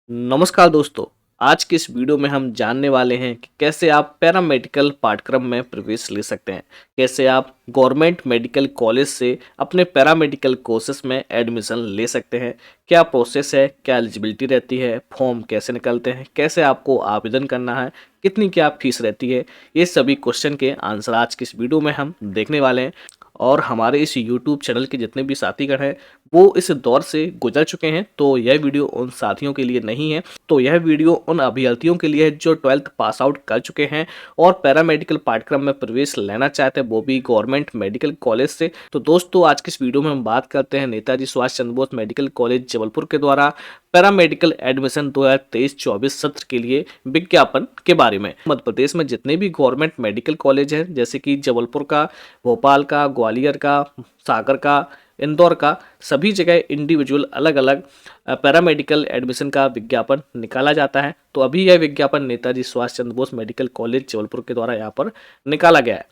नमस्कार दोस्तों। आज की इस वीडियो में हम जानने वाले हैं कि कैसे आप पैरामेडिकल पाठ्यक्रम में प्रवेश ले सकते हैं। कैसे आप गवर्नमेंट मेडिकल कॉलेज से अपने पैरामेडिकल कोर्सेज में एडमिशन ले सकते हैं। क्या प्रोसेस है, क्या एलिजिबिलिटी रहती है, फॉर्म कैसे निकलते हैं, कैसे आपको आवेदन करना है, कितनी क्या फीस रहती है। ये सभी क्वेश्चन के आंसर आज की इस वीडियो में हम देखने वाले हैं। और हमारे इस यूट्यूब चैनल के जितने भी साथीगण हैं वो इस दौर से गुजर चुके हैं, तो यह वीडियो उन साथियों के लिए नहीं है। तो यह वीडियो उन अभ्यर्थियों के लिए है जो 12th पास आउट कर चुके हैं और पैरामेडिकल पाठ्यक्रम में प्रवेश लेना चाहते हैं, वो भी गवर्नमेंट मेडिकल कॉलेज से। तो दोस्तों, आज की इस वीडियो में हम बात करते हैं नेताजी सुभाष चंद्र बोस मेडिकल कॉलेज जबलपुर के द्वारा पैरामेडिकल एडमिशन 2023-24 सत्र के लिए विज्ञापन के बारे में। मध्य प्रदेश में जितने भी गवर्नमेंट मेडिकल कॉलेज हैं, जैसे कि जबलपुर का, भोपाल का, ग्वालियर का, सागर का, इंदौर का, सभी जगह इंडिविजुअल अलग अलग पैरामेडिकल एडमिशन का विज्ञापन निकाला जाता है। तो अभी यह विज्ञापन नेताजी सुभाष चंद्र बोस मेडिकल कॉलेज जबलपुर के द्वारा यहाँ पर निकाला गया है।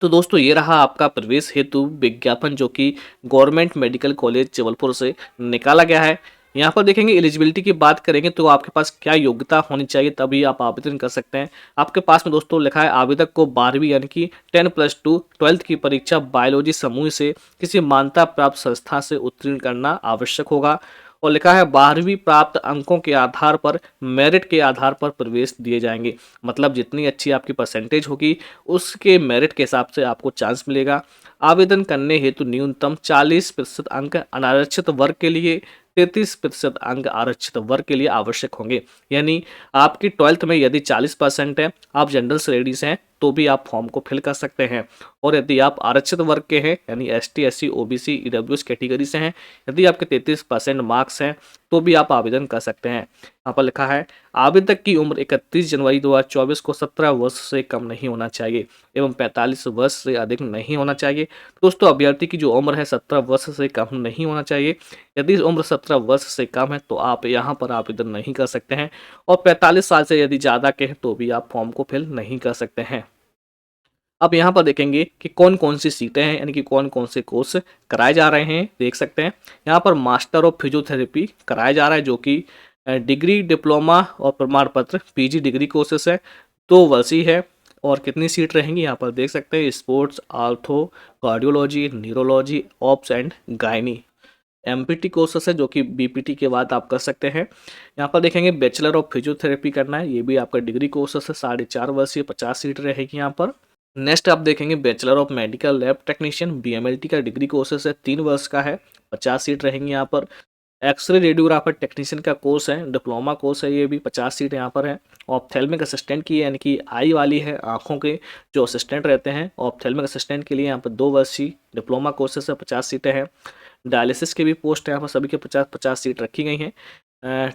तो दोस्तों, ये रहा आपका प्रवेश हेतु विज्ञापन जो कि गवर्नमेंट मेडिकल कॉलेज जबलपुर से निकाला गया है। यहाँ पर देखेंगे, एलिजिबिलिटी की बात करेंगे तो आपके पास क्या योग्यता होनी चाहिए तभी आप आवेदन कर सकते हैं। आपके पास में दोस्तों लिखा है, आवेदक को 12वीं यानी कि 10+2 12th की परीक्षा बायोलॉजी समूह से किसी मान्यता प्राप्त संस्था से उत्तीर्ण करना आवश्यक होगा। और लिखा है 12वीं प्राप्त अंकों के आधार पर मेरिट के आधार पर प्रवेश दिए जाएंगे। मतलब जितनी अच्छी आपकी परसेंटेज होगी उसके मेरिट के हिसाब से आपको चांस मिलेगा। आवेदन करने हेतु न्यूनतम 40% अंक अनारक्षित वर्ग के लिए, 33% अंक आरक्षित वर्ग के लिए आवश्यक होंगे। यानी आपकी 12th में यदि 40% है, आप जनरल स्टडीज हैं, तो भी आप फॉर्म को फिल कर सकते हैं। और यदि आप आरक्षित वर्ग के हैं यानी ST SC OBC EWS category से हैं, यदि आपके 33% मार्क्स हैं तो भी आप आवेदन कर सकते हैं। यहाँ पर लिखा है, आवेदक की उम्र 31 जनवरी 2024 को 17 वर्ष से कम नहीं होना चाहिए एवं 45 वर्ष से अधिक नहीं होना चाहिए। दोस्तों, अभ्यर्थी की जो उम्र है 17 वर्ष से कम नहीं होना चाहिए। यदि उम्र 17 वर्ष से कम है तो आप यहाँ पर आवेदन नहीं कर सकते हैं। और 45 साल से यदि ज़्यादा के हैं तो भी आप फॉर्म को फिल नहीं कर सकते हैं। अब यहाँ पर देखेंगे कि कौन कौन सी सीटें हैं, यानी कि कौन कौन से कोर्स कराए जा रहे हैं। देख सकते हैं यहाँ पर मास्टर ऑफ फिजियोथेरेपी कराया जा रहा है, जो कि डिग्री, डिप्लोमा और प्रमाण पत्र PG डिग्री कोर्सेस है, 2 वर्षीय है। और कितनी सीट रहेंगी यहाँ पर देख सकते हैं, sports, ortho, cardiology, neurology, ops and gynae. MPT courses है जो कि BPT के बाद आप कर सकते हैं। यहाँ पर देखेंगे बैचलर ऑफ फिजियोथेरेपी करना है, ये भी आपका डिग्री कोर्सेस है, 4.5 वर्षीय, 50 सीट रहेगी यहाँ पर। नेक्स्ट आप देखेंगे bachelor of medical lab technician BMLT का डिग्री कोर्सेस है, 3 वर्ष का है, 50 सीट रहेंगी यहाँ पर। एक्सरे रेडियोग्राफर टेक्नीशियन का कोर्स है, डिप्लोमा कोर्स है, ये भी 50 सीट यहाँ पर है। ऑप्थेल्मिक असिस्टेंट की यानी कि आई वाली है, आंखों के जो असिस्टेंट रहते हैं, ऑप्थेल्मिक असिस्टेंट के लिए यहाँ पर 2 वर्षीय डिप्लोमा कोर्सेस है, 50 सीटें हैं। डायलिसिस के भी पोस्ट यहाँ पर सभी के 50-50 सीट रखी गई हैं।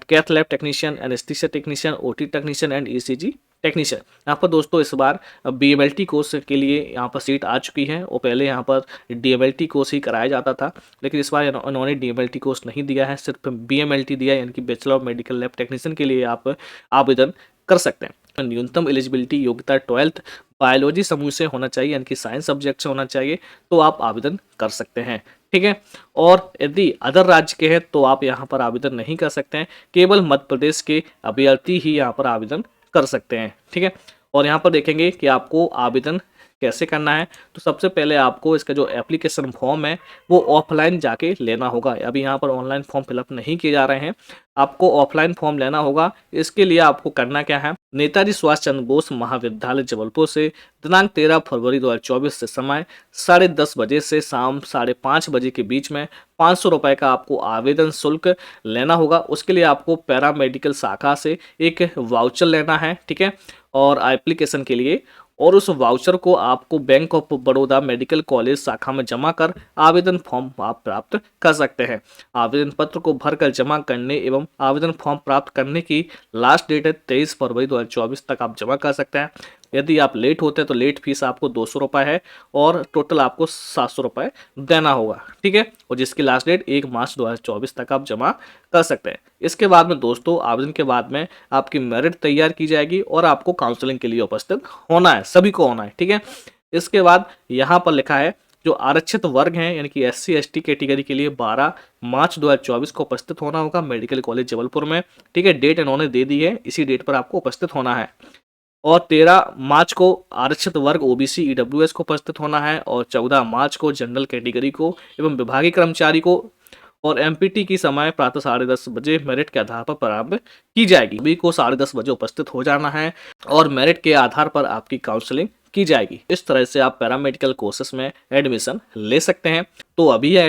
Cath lab technician, anaesthesia technician, OT technician and ECG technician. यहाँ पर दोस्तों इस बार BMLT कोर्स के लिए यहाँ पर सीट आ चुकी है, और पहले यहाँ पर DMLT कोर्स ही कराया जाता था, लेकिन इस बार इन्होंने DMLT कोर्स नहीं दिया है, सिर्फ BMLT दिया है, यानी कि bachelor of medical lab technician के लिए आप आवेदन कर सकते हैं। न्यूनतम एलिजिबिलिटी योग्यता 12th बायोलॉजी समूह से होना चाहिए, यानी कि साइंस सब्जेक्ट से होना चाहिए, तो आप आवेदन कर सकते हैं। ठीक है। और यदि अदर राज्य के हैं तो आप यहाँ पर आवेदन नहीं कर सकते हैं, केवल मध्य प्रदेश के अभ्यर्थी ही यहाँ पर आवेदन कर सकते हैं। ठीक है। और यहाँ पर देखेंगे कि आपको आवेदन कैसे करना है। तो सबसे पहले आपको इसका जो एप्लीकेशन फॉर्म है वो ऑफलाइन जाके लेना होगा। अभी यहाँ पर ऑनलाइन फॉर्म फिलअप नहीं किए जा रहे हैं, आपको ऑफलाइन फॉर्म लेना होगा। इसके लिए आपको करना क्या है, नेताजी सुभाष चंद्र बोस महाविद्यालय जबलपुर से दिनांक 13 फरवरी 2024 से समय 10:30 बजे से शाम 5:30 बजे के बीच में 500 रुपये का आपको आवेदन शुल्क लेना होगा। उसके लिए आपको पैरामेडिकल शाखा से एक वाउचर लेना है। ठीक है। और एप्लीकेशन के लिए, और उस वाउचर को आपको bank of Baroda medical college शाखा में जमा कर आवेदन फॉर्म आप प्राप्त कर सकते हैं। आवेदन पत्र को भरकर जमा करने एवं आवेदन फॉर्म प्राप्त करने की लास्ट डेट है 23 फरवरी 2024 तक आप जमा कर सकते हैं। यदि आप लेट होते हैं तो लेट फीस आपको 200 रुपये है, और टोटल आपको 700 रुपये देना होगा। ठीक है। और जिसकी लास्ट डेट 1 मार्च 2024 तक आप जमा कर सकते हैं। इसके बाद में दोस्तों, आवेदन के बाद में आपकी मेरिट तैयार की जाएगी और आपको काउंसलिंग के लिए उपस्थित होना है, सभी को होना है। ठीक है। इसके बाद यहाँ पर लिखा है जो आरक्षित वर्ग हैं यानी कि SC ST कैटेगरी के लिए 12 मार्च 2024 को उपस्थित होना होगा मेडिकल कॉलेज जबलपुर में। ठीक है, डेट इन्होंने दे दी है, इसी डेट पर आपको उपस्थित होना है। और 13 मार्च को आरक्षित वर्ग OBC EWS को उपस्थित होना है और 14 मार्च को जनरल कैटेगरी को एवं विभागीय कर्मचारी को। और MPT की समय प्रातः 10:30 बजे मेरिट के आधार पर प्रारंभ की जाएगी। सभी को 10:30 बजे उपस्थित हो जाना है और मेरिट के आधार पर आपकी काउंसलिंग की जाएगी। इस तरह से आप पैरामेडिकल कोर्सेस में एडमिशन ले सकते हैं। तो अभी यह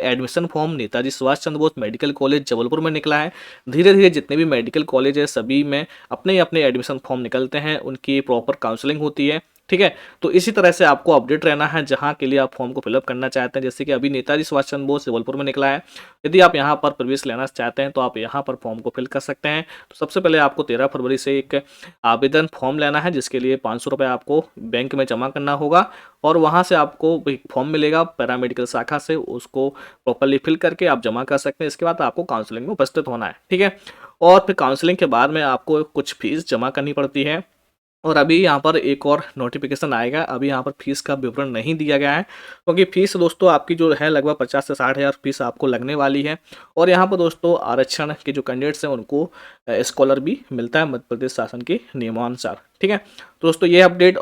admission form Netaji Subhash Chandra Bose medical college Jabalpur में निकला है। धीरे धीरे जितने भी मेडिकल कॉलेज है सभी में अपने अपने एडमिशन फॉर्म निकलते हैं, उनकी प्रॉपर काउंसलिंग होती है। ठीक है, तो इसी तरह से आपको अपडेट रहना है जहाँ के लिए आप फॉर्म को फिलअप करना चाहते हैं। जैसे कि अभी नेताजी सुभाष चंद्र बोस जबलपुर में निकला है, यदि आप यहाँ पर प्रवेश लेना चाहते हैं तो आप यहाँ पर फॉर्म को फिल कर सकते हैं। तो सबसे पहले आपको 13 फरवरी से एक आवेदन फॉर्म लेना है, जिसके लिए 500 रुपये आपको बैंक में जमा करना होगा और वहाँ से आपको एक फॉर्म मिलेगा पैरामेडिकल शाखा से, उसको प्रॉपरली फिल करके आप जमा कर सकते हैं। इसके बाद आपको काउंसलिंग में उपस्थित होना है। ठीक है, और फिर काउंसलिंग के बाद में आपको कुछ फीस जमा करनी पड़ती है। और अभी यहाँ पर एक और नोटिफिकेशन आएगा, अभी यहाँ पर फीस का विवरण नहीं दिया गया है, क्योंकि फीस दोस्तों आपकी जो है लगभग 50 से 60 हज़ार फीस आपको लगने वाली है। और यहाँ पर दोस्तों आरक्षण के जो कैंडिडेट्स हैं उनको स्कॉलर भी मिलता है मध्य प्रदेश शासन के नियमानुसार। ठीक है, तो दोस्तों ये अपडेट